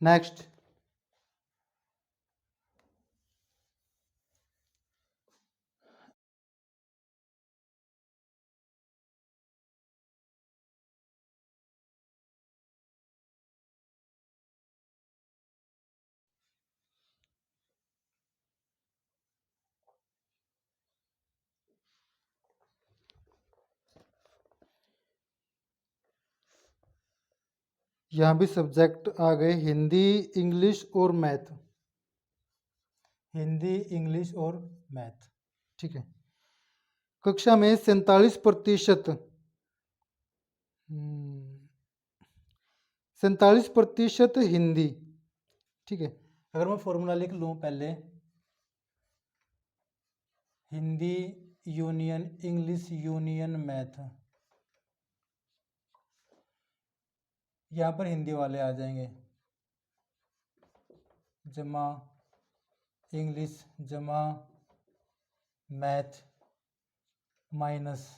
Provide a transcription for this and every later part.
Next, यहाँ भी subject आ गए हिंदी, इंग्लिश और मैथ। हिंदी, इंग्लिश और मैथ, ठीक है। कक्षा में 47%, 47% हिंदी, ठीक है। अगर मैं फॉर्मूला लिख लूँ पहले, Hindi union English union math, यहाँ पर हिंदी वाले आ जाएंगे, जमा इंग्लिश जमा math minus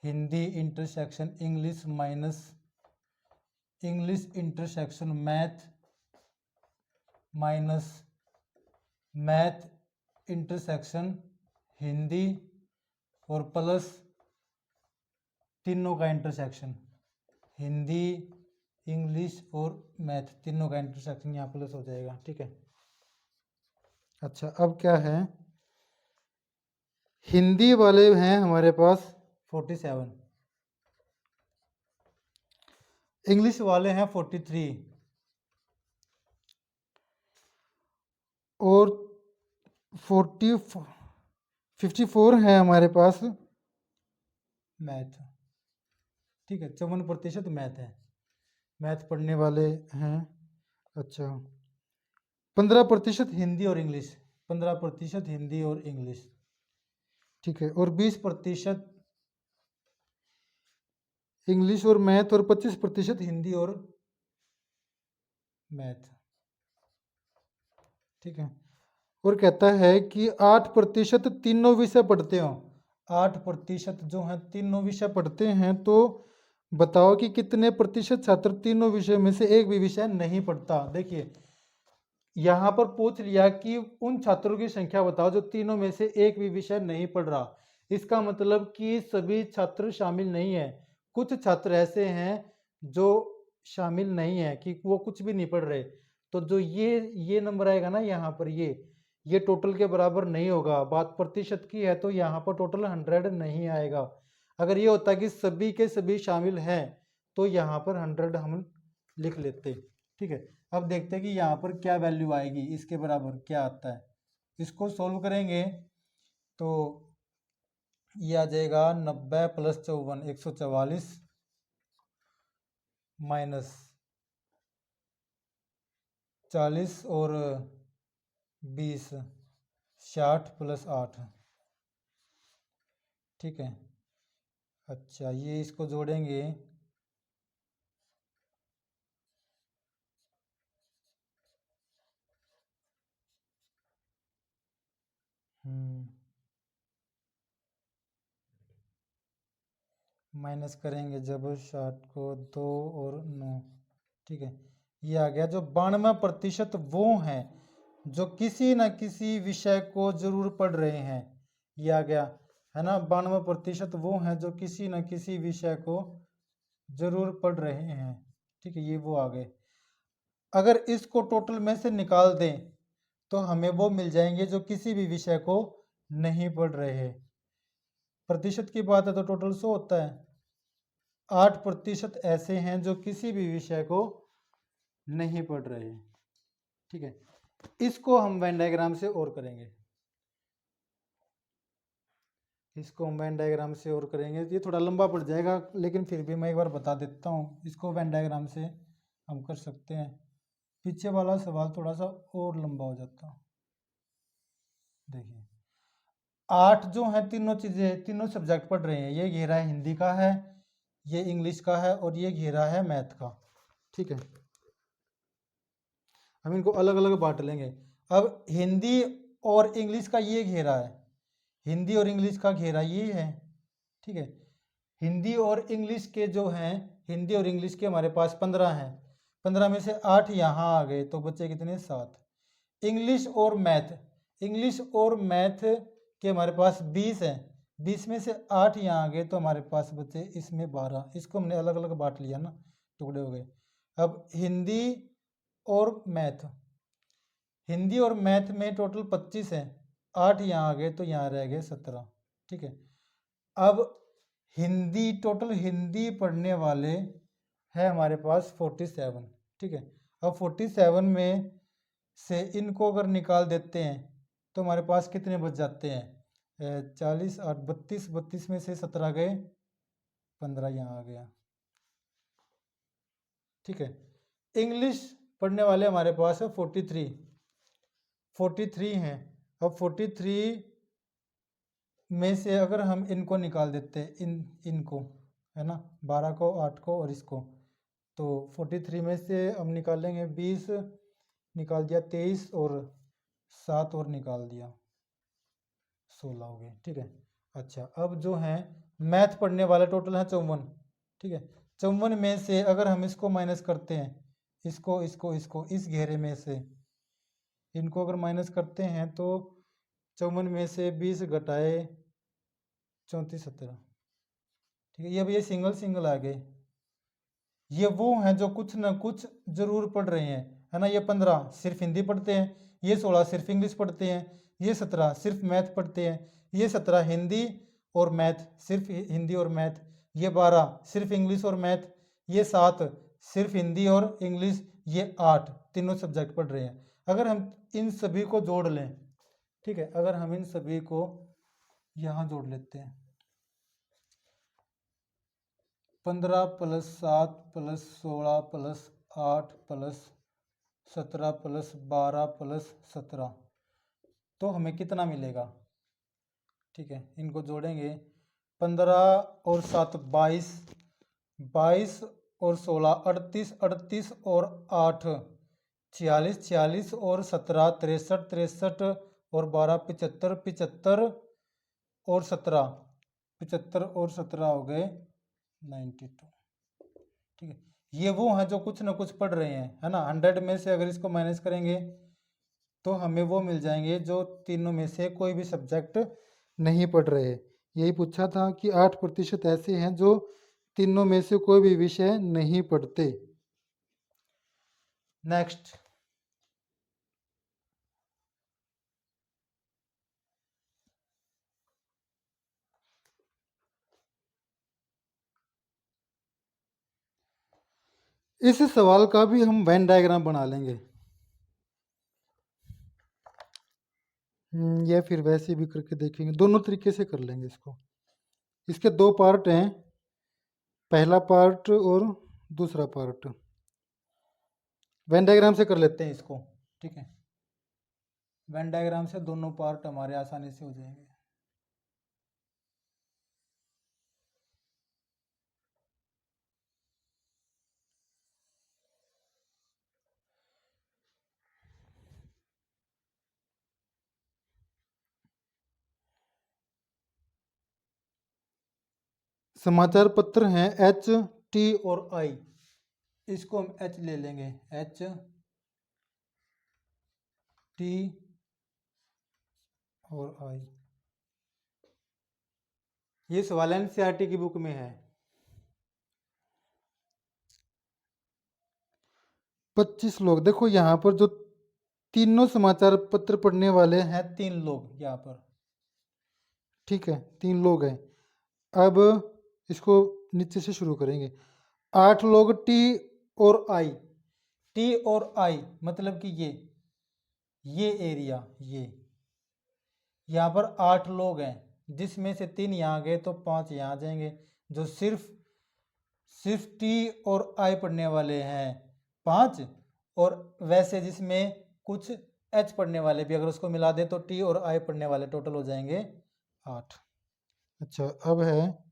Hindi intersection English minus English intersection math minus math intersection Hindi और प्लस तीनों का इंटरसेक्शन, हिंदी इंग्लिश और मैथ तीनों का इंटरसेक्शन यहाँ प्लस हो जाएगा, ठीक है। अच्छा, अब क्या है, हिंदी वाले हैं हमारे पास 47, इंग्लिश वाले हैं 43 और 54 है हमारे पास मैथ, ठीक है। 54% मैथ है, मैथ पढ़ने वाले हैं। अच्छा, 15% हिंदी और इंग्लिश, 15% हिंदी और इंग्लिश, ठीक है। और 20% इंग्लिश और मैथ और 25% हिंदी और मैथ, ठीक है। और कहता है कि 8% तीनों विषय पढ़ते हो, 8% जो है तीनों विषय पढ़ते हैं, तो बताओ कि कितने प्रतिशत छात्र तीनों विषय में से एक भी विषय नहीं पढ़ता। देखिए यहाँ पर पूछ लिया कि उन छात्रों की संख्या बताओ जो तीनों में से एक भी विषय नहीं पढ़ रहा, इसका मतलब कि सभी छात्र शामिल नहीं है, कुछ छात्र ऐसे हैं जो शामिल नहीं है कि वो कुछ भी नहीं पढ़ रहे। तो जो ये नंबर आएगा ना यहाँ पर, ये टोटल के बराबर नहीं होगा। बात प्रतिशत की है तो यहाँ पर टोटल 100 नहीं आएगा। अगर ये होता कि सभी के सभी शामिल हैं तो यहाँ पर 100 हम लिख लेते, ठीक है। अब देखते हैं कि यहाँ पर क्या वैल्यू आएगी, इसके बराबर क्या आता है। इसको सोल्व करेंगे तो ये आ जाएगा 90 + 54 144 माइनस 40 और 20 60 + 8, ठीक है। अच्छा, ये इसको जोड़ेंगे माइनस करेंगे जब 60 को 2 और 9, ठीक है। ये आ गया। जो 92% वो हैं जो किसी न किसी विषय को जरूर पढ़ रहे हैं, ये आ गया है ना। 92% वो हैं जो किसी न किसी विषय को जरूर पढ़ रहे हैं, ठीक है। ये वो आ गए। अगर इसको टोटल में से निकाल दें तो हमें वो मिल जाएंगे जो किसी भी विषय को नहीं पढ़ रहे हैं। प्रतिशत की बात है तो टोटल 100 होता है। 8% ऐसे हैं जो किसी भी विषय को नहीं पढ़ रहे हैं, ठीक है। इसको हम वेन डायग्राम से और करेंगे, इसको हम वेन डायग्राम से और करेंगे। ये थोड़ा लंबा पड़ जाएगा लेकिन फिर भी मैं एक बार बता देता हूँ। इसको वेन डायग्राम से हम कर सकते हैं। पीछे वाला सवाल थोड़ा सा और लंबा हो जाता। देखिए 8 जो है तीनों चीज़ें, तीनों सब्जेक्ट पढ़ रहे हैं। ये घेरा हिंदी का है, ये इंग्लिश का है और ये घेरा है मैथ का, ठीक है। हम इनको अलग अलग बांट लेंगे। अब हिंदी और इंग्लिश का ये घेरा है, हिंदी और इंग्लिश का घेरा ये है, ठीक है। हिंदी और इंग्लिश के जो हैं, हिंदी और इंग्लिश के हमारे पास 15 हैं। 15 में से 8 यहाँ आ गए तो बचे कितने? 7। इंग्लिश और मैथ, इंग्लिश और मैथ के हमारे पास 20 हैं, 20 में से 8 यहाँ आ गए तो हमारे पास बचे इसमें 12। इसको हमने अलग अलग बांट लिया ना, टुकड़े हो गए। अब हिंदी और मैथ, हिंदी और मैथ में टोटल 25 है, 8 यहाँ आ गए तो यहाँ रह गए 17। ठीक है, अब हिंदी, टोटल हिंदी पढ़ने वाले है हमारे पास 47। ठीक है, अब 47 में से इनको अगर निकाल देते हैं तो हमारे पास कितने बच जाते हैं? 40 और 32, 32 में से 17 गए, 15 यहाँ आ गया। ठीक है, इंग्लिश पढ़ने वाले हमारे पास है 43, 43 हैं। अब 43 में से अगर हम इनको निकाल देते हैं, इनको है ना, 12 को, 8 को और इसको, तो 43 में से हम निकालेंगे 20 निकाल दिया, 23 और 7 और निकाल दिया, 16 हो गए। ठीक है, अच्छा अब जो है मैथ पढ़ने वाले टोटल है 54। ठीक है, 54 में से अगर हम इसको माइनस करते हैं, इसको इसको इसको इस घेरे में से इनको अगर माइनस करते हैं तो 54 में से 20 घटाए 34, 17। ठीक है, ये अब ये सिंगल सिंगल आ गए। ये वो हैं जो कुछ ना कुछ जरूर पढ़ रहे हैं, है ना। ये 15 सिर्फ हिंदी पढ़ते हैं, ये 16 सिर्फ इंग्लिश पढ़ते हैं, ये 17 सिर्फ मैथ पढ़ते हैं, ये 17 हिंदी और मैथ, सिर्फ हिंदी और मैथ, ये 12 सिर्फ इंग्लिश और मैथ, ये 7 सिर्फ हिंदी और इंग्लिश, ये 8 तीनों सब्जेक्ट पढ़ रहे हैं। अगर हम इन सभी को जोड़ लें, ठीक है, अगर हम इन सभी को यहाँ जोड़ लेते हैं, 15 + 7 + 16 + 8 + 17 + 12 + 17, तो हमें कितना मिलेगा? ठीक है, इनको जोड़ेंगे, 15 और 7 22, 22 और 16 38, 38 और 8 46, 46 और 17 63, 63 और 12 75, 75 और 17, 75 और 17 हो गए 92। ठीक है, ये वो हैं जो कुछ ना कुछ पढ़ रहे हैं, है ना। 100 में से अगर इसको माइनस करेंगे तो हमें वो मिल जाएंगे जो तीनों में से कोई भी सब्जेक्ट नहीं पढ़ रहे। यही पूछा था कि 8% ऐसे हैं जो तीनों में से कोई भी विषय नहीं पढ़ते। नेक्स्ट, इस सवाल का भी हम वेन डायग्राम बना लेंगे, या फिर वैसे भी करके देखेंगे, दोनों तरीके से कर लेंगे इसको। इसके 2 पार्ट हैं, पहला पार्ट और दूसरा पार्ट। वेन डायग्राम से कर लेते हैं इसको। ठीक है, वेन डायग्राम से दोनों पार्ट हमारे आसानी से हो जाएंगे। समाचार पत्र हैं एच, टी और आई, इसको हम एच ले लेंगे, एच, टी और आई। ये सवाल एनसीईआरटी की बुक में है। 25 लोग, देखो यहाँ पर जो तीनों समाचार पत्र पढ़ने वाले हैं 3 लोग यहाँ पर। ठीक है, 3 लोग हैं। अब इसको नीचे से शुरू करेंगे। 8 लोग टी और आई, टी और आई मतलब कि ये एरिया, ये यहाँ पर 8 लोग हैं, जिसमें से 3 यहाँ गए तो 5 यहाँ आ जाएंगे, जो सिर्फ टी और आई पढ़ने वाले हैं 5, और वैसे जिसमें कुछ एच पढ़ने वाले भी अगर उसको मिला दे तो टी और आई पढ़ने वाले टोटल हो जाएंगे 8। अच्छा, अब है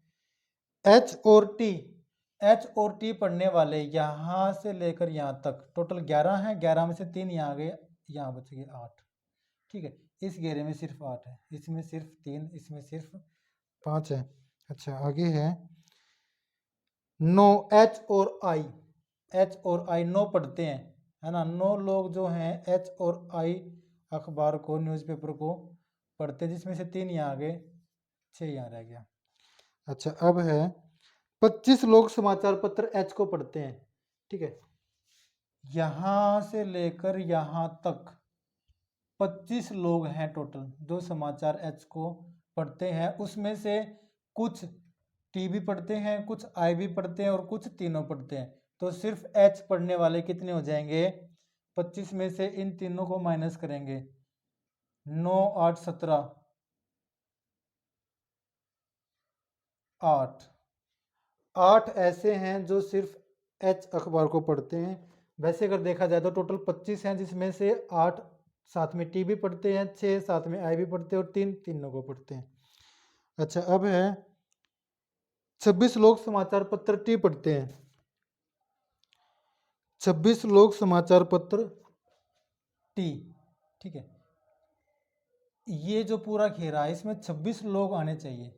एच और टी, एच और टी पढ़ने वाले यहाँ से लेकर यहाँ तक टोटल 11 हैं, 11 में से 3 यहाँ आ गए, यहाँ बच गए 8। ठीक है, इस घेरे में सिर्फ 8 है, इसमें सिर्फ 3, इसमें सिर्फ 5 है। अच्छा, आगे है 9 एच और आई, एच और आई 9 पढ़ते हैं, है ना। 9 लोग जो हैं एच और आई अखबार को, न्यूज़पेपर को पढ़ते हैं, जिसमें से 3 यहाँ आ गए, 6 यहाँ रह गया। अच्छा, अब है 25 लोग समाचार पत्र एच को पढ़ते हैं, ठीक है। यहाँ से लेकर यहाँ तक 25 लोग हैं टोटल जो समाचार एच को पढ़ते हैं। उसमें से कुछ टी भी पढ़ते हैं, कुछ आई भी पढ़ते हैं और कुछ तीनों पढ़ते हैं। तो सिर्फ एच पढ़ने वाले कितने हो जाएंगे? 25 में से इन तीनों को माइनस करेंगे, 9 8 17, 8 ऐसे हैं जो सिर्फ एच अखबार को पढ़ते हैं। वैसे अगर देखा जाए तो टोटल 25 हैं, जिसमें से 8 साथ में टी भी पढ़ते हैं, 6 साथ में आई भी पढ़ते हैं और 3 तीनों को पढ़ते हैं। अच्छा, अब है 26 लोग समाचार पत्र टी पढ़ते हैं। 26 लोग समाचार पत्र टी, ठीक है। ये जो पूरा घेरा है इसमें 26 लोग आने चाहिए।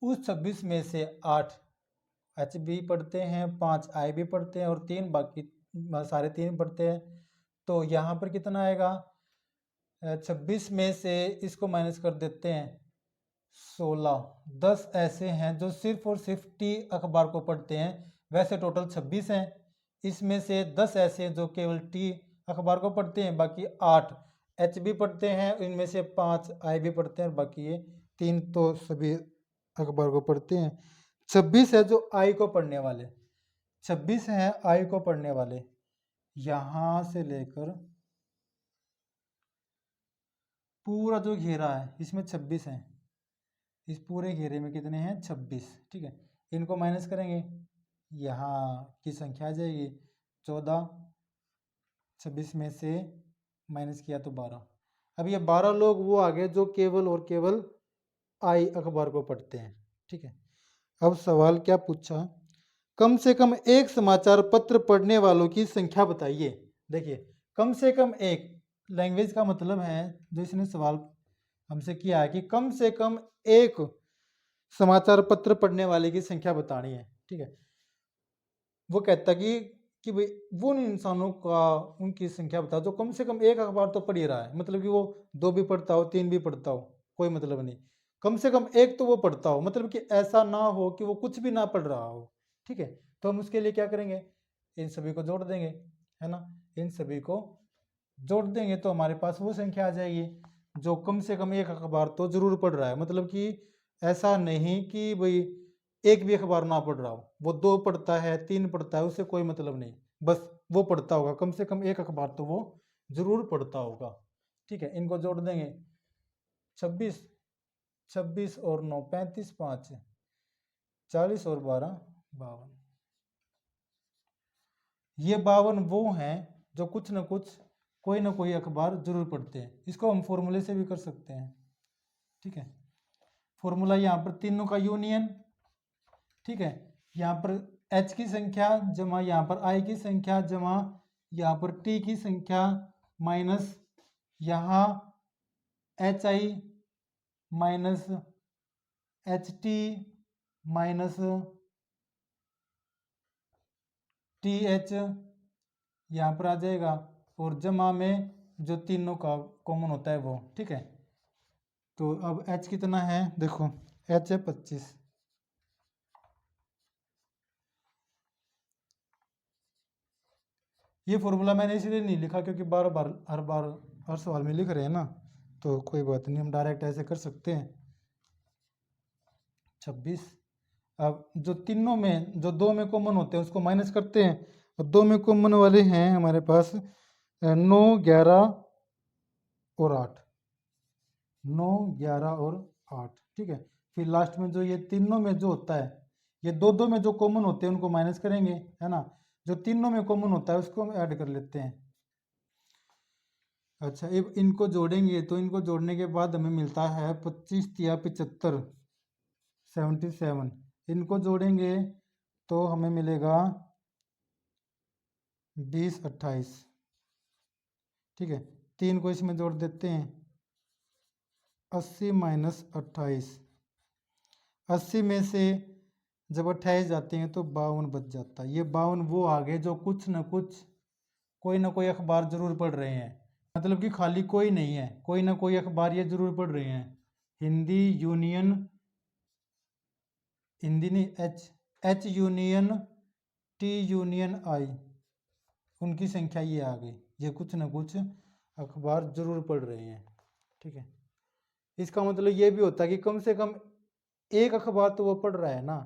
उस 26 में से 8 एच भी पढ़ते हैं, 5 आई भी पढ़ते हैं और 3 बाकी सारे 3 पढ़ते हैं। तो यहाँ पर कितना आएगा? 26 में से इसको माइनस कर देते हैं 16, 10 ऐसे हैं जो सिर्फ और सिर्फ टी अखबार को पढ़ते हैं। वैसे टोटल 26 हैं, इसमें से 10 ऐसे हैं जो केवल टी अखबार को पढ़ते हैं, बाकी 8 एच भी पढ़ते हैं, इनमें से 5 आई भी पढ़ते हैं और बाकी ये 3 तो सभी अखबार को पढ़ते हैं। 26 है जो आई को पढ़ने वाले, 26 हैं आई को पढ़ने वाले। यहाँ से लेकर पूरा जो घेरा है इसमें 26 हैं। इस पूरे घेरे में कितने हैं? 26, ठीक है। इनको माइनस करेंगे, यहाँ की संख्या आ जाएगी 14, 26 में से माइनस किया तो 12। अब ये 12 लोग वो आ गए जो केवल और केवल आई अखबार को पढ़ते हैं, ठीक है। अब सवाल क्या पूछा? कम से कम एक समाचार पत्र पढ़ने वालों की संख्या बताइए। देखिए, कम से कम एक, लैंग्वेज का मतलब है जो इसने सवाल हमसे किया है कि कम से कम एक समाचार पत्र पढ़ने वाले की संख्या बतानी है, ठीक है। वो कहता कि भाई वो उन इंसानों का उनकी संख्या बताओ जो कम से कम एक अखबार तो पढ़ ही रहा है। मतलब कि वो 2 भी पढ़ता हो, 3 भी पढ़ता हो, कोई मतलब नहीं। कम से कम एक तो वो पढ़ता हो, मतलब कि ऐसा ना हो कि वो कुछ भी ना पढ़ रहा हो, ठीक है। तो हम उसके लिए क्या करेंगे? इन सभी को जोड़ देंगे, है ना। इन सभी को जोड़ देंगे तो हमारे पास वो संख्या आ जाएगी जो कम से कम एक अखबार तो जरूर पढ़ रहा है। मतलब कि ऐसा नहीं कि भाई एक भी अखबार ना पढ़ रहा हो, वो 2 पढ़ता है, 3 पढ़ता है, उससे कोई मतलब नहीं, बस वो पढ़ता होगा, कम से कम एक अखबार तो वो जरूर पढ़ता होगा, ठीक है। इनको जोड़ देंगे, 26, 26 और 9 35, 5 40 और 12 52। ये 52 वो हैं जो कुछ ना कुछ, कोई ना कोई अखबार जरूर पढ़ते हैं। इसको हम फॉर्मूले से भी कर सकते हैं, ठीक है। फॉर्मूला यहाँ पर तीनों का यूनियन, ठीक है। यहाँ पर एच की संख्या जमा यहाँ पर आई की संख्या जमा यहाँ पर टी की संख्या माइनस यहाँ H I minus H T minus T H यहाँ पर आ जाएगा, और जमा में जो तीनों का कॉमन होता है वो, ठीक है। तो अब एच कितना है? देखो, एच है 25। ये फॉर्मूला मैंने इसलिए नहीं लिखा क्योंकि बार बार हर सवाल में लिख रहे हैं ना, तो कोई बात नहीं, हम डायरेक्ट ऐसे कर सकते हैं। 26, अब जो तीनों में जो 2 में कॉमन होते हैं उसको माइनस करते हैं, और 2 में कॉमन वाले हैं हमारे पास 9 11 और 8, 9 11 और 8, ठीक है। फिर लास्ट में जो ये तीनों में जो होता है, ये 2 में जो कॉमन होते हैं उनको माइनस करेंगे, है ना। जो तीनों में कॉमन होता है उसको हम ऐड कर लेते हैं। अच्छा, अब इनको जोड़ेंगे तो इनको जोड़ने के बाद हमें मिलता है 25 या 75, 77। इनको जोड़ेंगे तो हमें मिलेगा 20 28, ठीक है। 3 को इसमें जोड़ देते हैं, 80 माइनस 28, 80 में से जब 28 जाते हैं तो 52 बच जाता है। ये 52 वो आ गए जो कुछ ना कोई अखबार जरूर पढ़ रहे हैं, मतलब कि खाली कोई नहीं है, कोई ना कोई अखबार ये जरूर पढ़ रहे हैं। हिंदी यूनियन, हिंदी नहीं, एच यूनियन, टी यूनियन आई, उनकी संख्या ये आ गई, ये कुछ ना कुछ अखबार जरूर पढ़ रहे हैं। ठीक है, इसका मतलब ये भी होता है कि कम से कम एक अखबार तो वो पढ़ रहा है ना,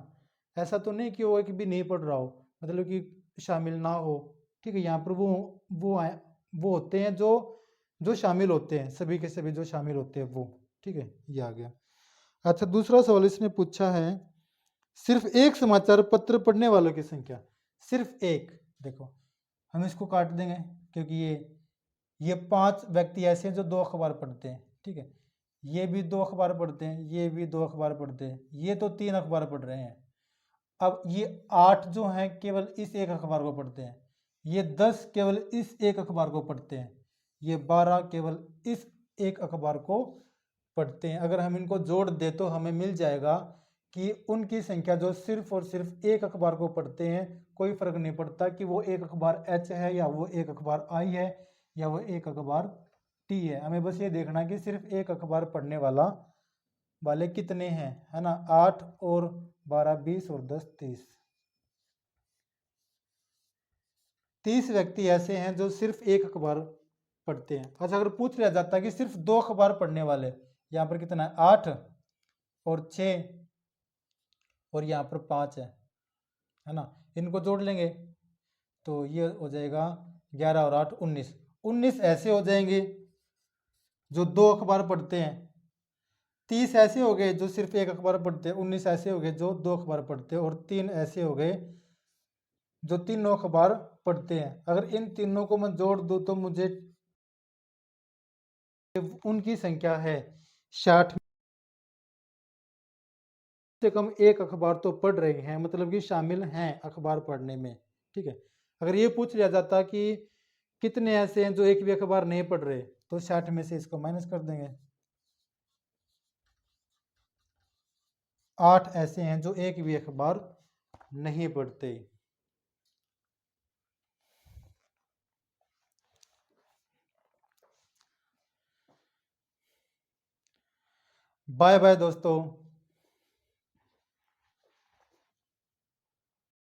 ऐसा तो नहीं कि वो एक भी नहीं पढ़ रहा हो, मतलब कि शामिल ना हो। ठीक है, यहाँ पर वो होते हैं जो शामिल होते हैं, सभी के सभी जो शामिल होते हैं वो। ठीक है, ये आ गया। अच्छा, दूसरा सवाल इसमें पूछा है, सिर्फ एक समाचार पत्र पढ़ने वालों की संख्या, सिर्फ एक। देखो हम इसको काट देंगे क्योंकि ये 5 व्यक्ति ऐसे हैं जो 2 अखबार पढ़ते हैं। ठीक है, ये भी 2 अखबार पढ़ते हैं, ये भी 2 अखबार पढ़ते हैं, ये तो 3 अखबार पढ़ रहे हैं। अब ये 8 जो हैं केवल इस एक अखबार को पढ़ते हैं, ये 10 केवल इस एक अखबार को पढ़ते हैं, ये 12 केवल इस एक अखबार को पढ़ते हैं। अगर हम इनको जोड़ दे तो हमें मिल जाएगा कि उनकी संख्या जो सिर्फ और सिर्फ एक अखबार को पढ़ते हैं, कोई फर्क नहीं पड़ता कि वो एक अखबार एच है या वो एक अखबार आई है या वो एक अखबार टी है। हमें बस ये देखना कि सिर्फ एक अखबार पढ़ने वाले कितने हैं, है ना। 8 और 12 20 और 10 30 व्यक्ति ऐसे हैं जो सिर्फ एक अखबार पढ़ते हैं। अच्छा, अगर पूछ लिया जाता है कि सिर्फ 2 अखबार पढ़ने वाले, यहाँ पर कितना है, 8 और 6 और यहाँ पर 5 है ना, इनको जोड़ लेंगे तो ये हो जाएगा 11 और 8 19। 19 ऐसे हो जाएंगे जो 2 अखबार पढ़ते हैं, 30 ऐसे हो गए जो सिर्फ एक अखबार पढ़ते हैं, 19 ऐसे हो गए जो 2 अखबार पढ़ते हैं, और 3 ऐसे हो गए जो तीनों अखबार पढ़ते हैं। अगर इन तीनों को मैं जोड़ दूं तो मुझे उनकी संख्या है 60, से कम एक अखबार तो पढ़ रहे हैं, मतलब कि शामिल हैं अखबार पढ़ने में। ठीक है, अगर ये पूछ लिया जाता कि कितने ऐसे हैं जो एक भी अखबार नहीं पढ़ रहे, तो 60 में से इसको माइनस कर देंगे। 8 ऐसे हैं जो एक भी अखबार नहीं पढ़ते। बाय बाय दोस्तों।